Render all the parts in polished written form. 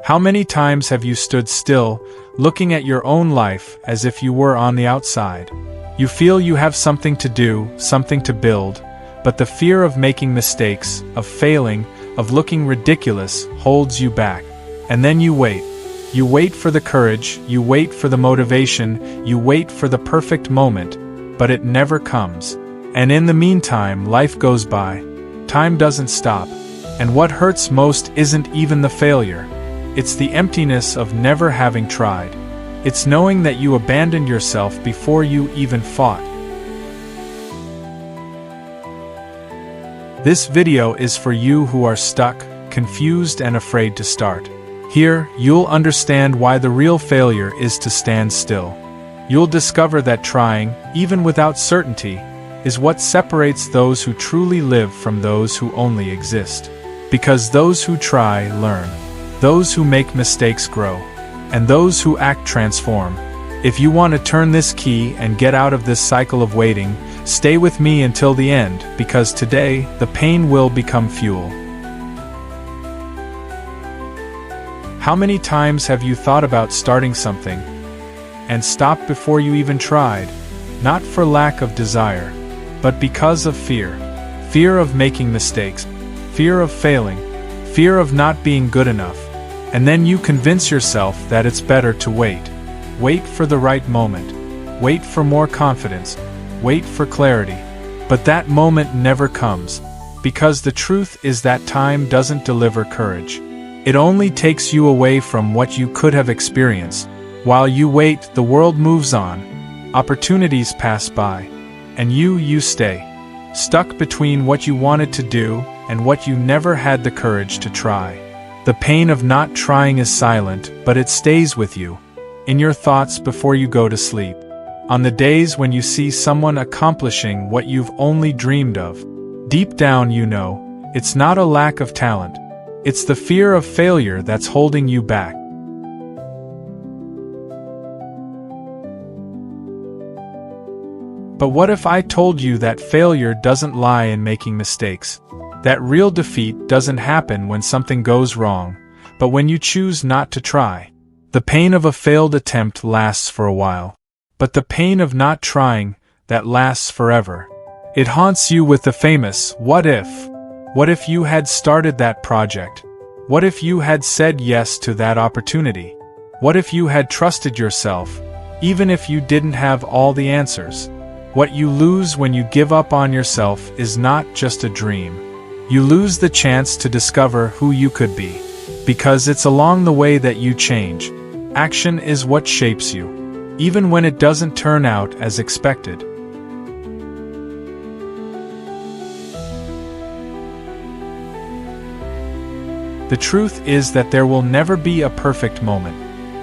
How many times have you stood still, looking at your own life as if you were on the outside? You feel you have something to do, something to build, but the fear of making mistakes, of failing, of looking ridiculous holds you back. And then you wait. You wait for the courage, you wait for the motivation, you wait for the perfect moment, but it never comes. And in the meantime, life goes by. Time doesn't stop. And what hurts most isn't even the failure. It's the emptiness of never having tried. It's knowing that you abandoned yourself before you even fought. This video is for you who are stuck, confused, and afraid to start. Here, you'll understand why the real failure is to stand still. You'll discover that trying, even without certainty, is what separates those who truly live from those who only exist. Because those who try learn, those who make mistakes grow, and those who act transform. If you want to turn this key and get out of this cycle of waiting, stay with me until the end, because today, the pain will become fuel. How many times have you thought about starting something and stopped before you even tried? Not for lack of desire, but because of fear. Fear of making mistakes, fear of failing, fear of not being good enough. And then you convince yourself that it's better to wait. Wait for the right moment. Wait for more confidence. Wait for clarity. But that moment never comes, because the truth is that time doesn't deliver courage. It only takes you away from what you could have experienced. While you wait, the world moves on. Opportunities pass by. And you stay. Stuck between what you wanted to do and what you never had the courage to try. The pain of not trying is silent, but it stays with you. In your thoughts before you go to sleep. On the days when you see someone accomplishing what you've only dreamed of. Deep down you know, it's not a lack of talent. It's the fear of failure that's holding you back. But what if I told you that failure doesn't lie in making mistakes? That real defeat doesn't happen when something goes wrong, but when you choose not to try. The pain of a failed attempt lasts for a while, but the pain of not trying, that lasts forever. It haunts you with the famous, what if? What if you had started that project? What if you had said yes to that opportunity? What if you had trusted yourself, even if you didn't have all the answers? What you lose when you give up on yourself is not just a dream. You lose the chance to discover who you could be. Because it's along the way that you change. Action is what shapes you, even when it doesn't turn out as expected. The truth is that there will never be a perfect moment.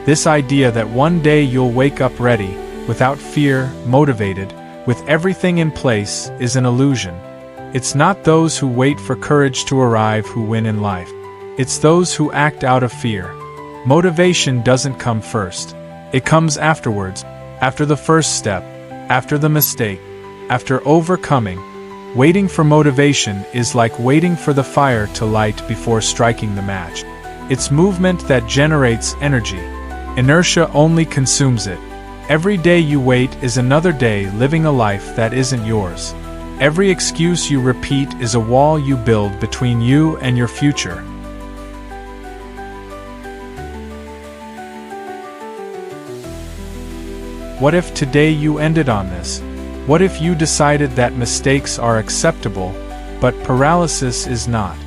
This idea that one day you'll wake up ready, without fear, motivated, with everything in place, is an illusion. It's not those who wait for courage to arrive who win in life. It's those who act out of fear. Motivation doesn't come first. It comes afterwards, after the first step, after the mistake, after overcoming. Waiting for motivation is like waiting for the fire to light before striking the match. It's movement that generates energy. Inertia only consumes it. Every day you wait is another day living a life that isn't yours. Every excuse you repeat is a wall you build between you and your future. What if today you ended on this? What if you decided that mistakes are acceptable, but paralysis is not?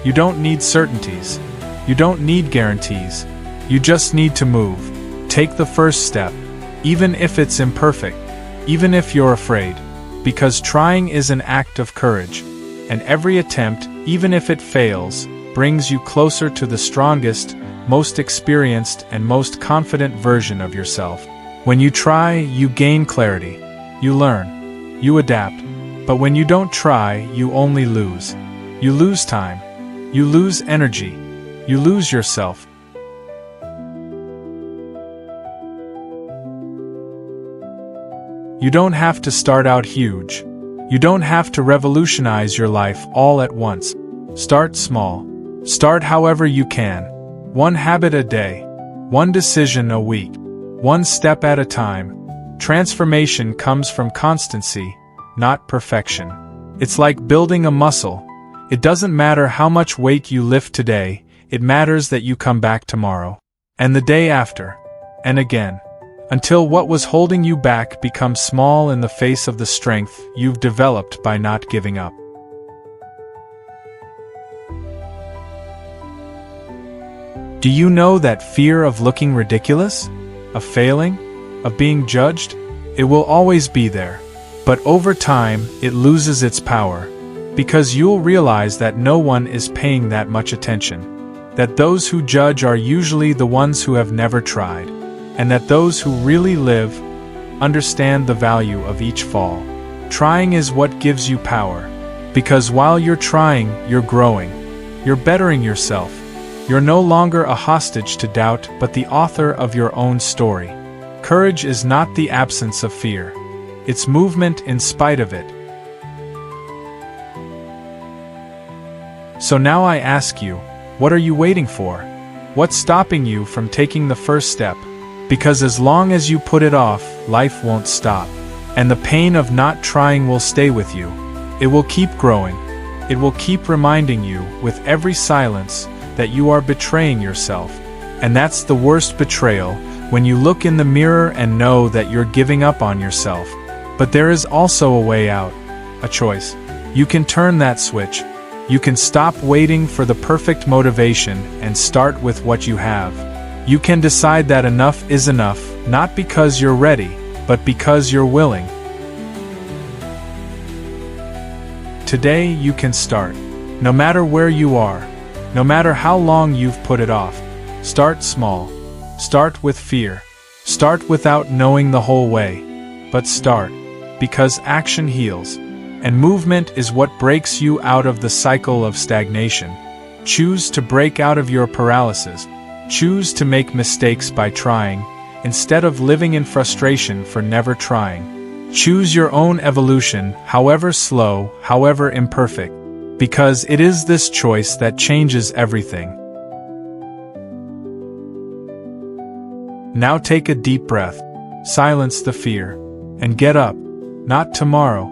You don't need certainties. You don't need guarantees. You just need to move. Take the first step, even if it's imperfect, even if you're afraid. Because trying is an act of courage, and every attempt, even if it fails, brings you closer to the strongest, most experienced, and most confident version of yourself. When you try, you gain clarity. You learn. You adapt. But when you don't try, you only lose. You lose time. You lose energy. You lose yourself. You don't have to start out huge. You don't have to revolutionize your life all at once. Start small. Start however you can. One habit a day, one decision a week, one step at a time. Transformation comes from constancy, not perfection. It's like building a muscle. It doesn't matter how much weight you lift today, it matters that you come back tomorrow, and the day after, and again, until what was holding you back becomes small in the face of the strength you've developed by not giving up. Do you know that fear of looking ridiculous, of failing, of being judged? It will always be there. But over time, it loses its power, because you'll realize that no one is paying that much attention, that those who judge are usually the ones who have never tried, and that those who really live understand the value of each fall. Trying is what gives you power, because while you're trying, you're growing, you're bettering yourself. You're no longer a hostage to doubt, but the author of your own story. Courage is not the absence of fear. It's movement in spite of it. So now I ask you, what are you waiting for? What's stopping you from taking the first step? Because as long as you put it off, life won't stop. And the pain of not trying will stay with you. It will keep growing. It will keep reminding you, with every silence, that you are betraying yourself. And that's the worst betrayal, when you look in the mirror and know that you're giving up on yourself. But there is also a way out, a choice. You can turn that switch. You can stop waiting for the perfect motivation and start with what you have. You can decide that enough is enough, not because you're ready, but because you're willing. Today you can start. No matter where you are, no matter how long you've put it off, start small. Start with fear. Start without knowing the whole way. But start, because action heals, and movement is what breaks you out of the cycle of stagnation. Choose to break out of your paralysis. Choose to make mistakes by trying, instead of living in frustration for never trying. Choose your own evolution, however slow, however imperfect, because it is this choice that changes everything. Now take a deep breath, silence the fear, and get up. Not tomorrow,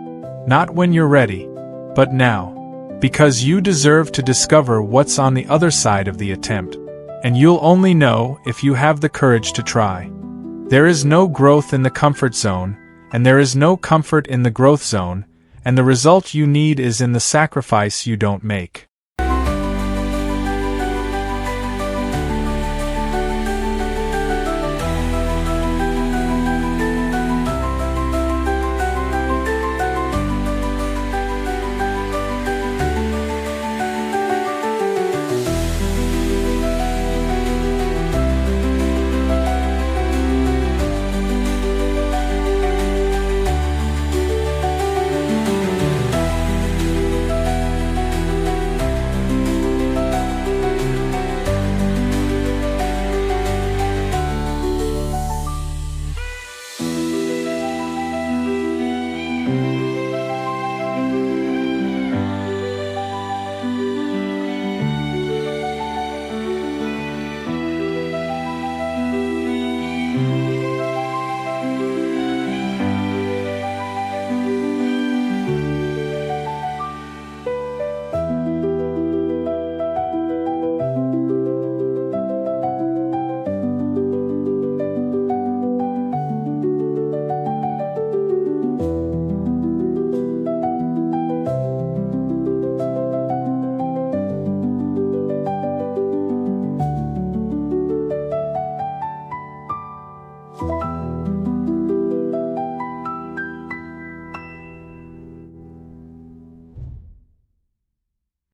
not when you're ready, but now. Because you deserve to discover what's on the other side of the attempt. And you'll only know if you have the courage to try. There is no growth in the comfort zone, and there is no comfort in the growth zone, and the result you need is in the sacrifice you don't make.